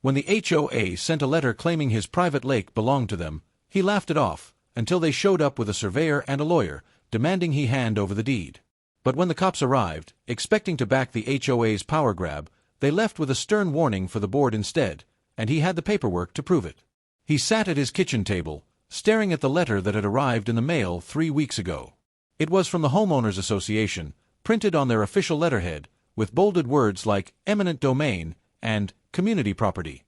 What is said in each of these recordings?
When the HOA sent a letter claiming his private lake belonged to them, he laughed it off, until they showed up with a surveyor and a lawyer, demanding he hand over the deed. But when the cops arrived, expecting to back the HOA's power grab, they left with a stern warning for the board instead, and he had the paperwork to prove it. He sat at his kitchen table, staring at the letter that had arrived in the mail 3 weeks ago. It was from the Homeowners Association, printed on their official letterhead, with bolded words like eminent domain and community property.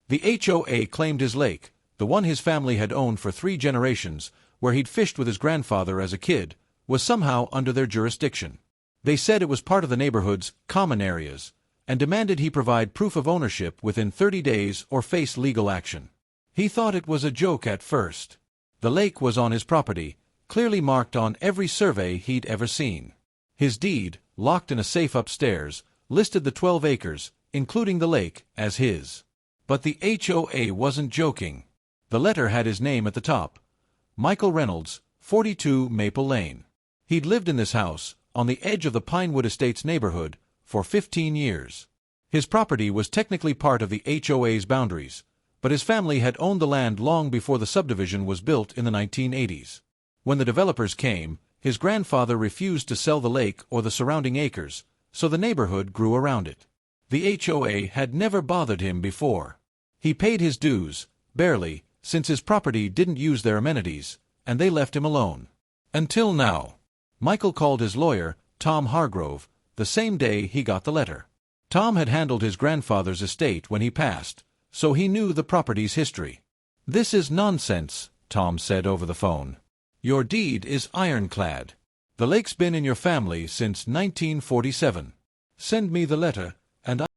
The HOA claimed his lake, the one his family had owned for 3 generations, where he'd fished with his grandfather as a kid, was somehow under their jurisdiction. They said it was part of the neighborhood's common areas, and demanded he provide proof of ownership within 30 days or face legal action. He thought it was a joke at first. The lake was on his property, clearly marked on every survey he'd ever seen. His deed, locked in a safe upstairs, listed the 12 acres, including the lake, as his. But the HOA wasn't joking. The letter had his name at the top. Michael Reynolds, 42 Maple Lane. He'd lived in this house, on the edge of the Pinewood Estates neighborhood, for 15 years. His property was technically part of the HOA's boundaries, but his family had owned the land long before the subdivision was built in the 1980s. When the developers came, his grandfather refused to sell the lake or the surrounding acres, so the neighborhood grew around it. The HOA had never bothered him before. He paid his dues, barely, since his property didn't use their amenities, and they left him alone. Until now. Michael called his lawyer, Tom Hargrove, the same day he got the letter. Tom had handled his grandfather's estate when he passed, so he knew the property's history. "This is nonsense," Tom said over the phone. "Your deed is ironclad. The lake's been in your family since 1947. Send me the letter, and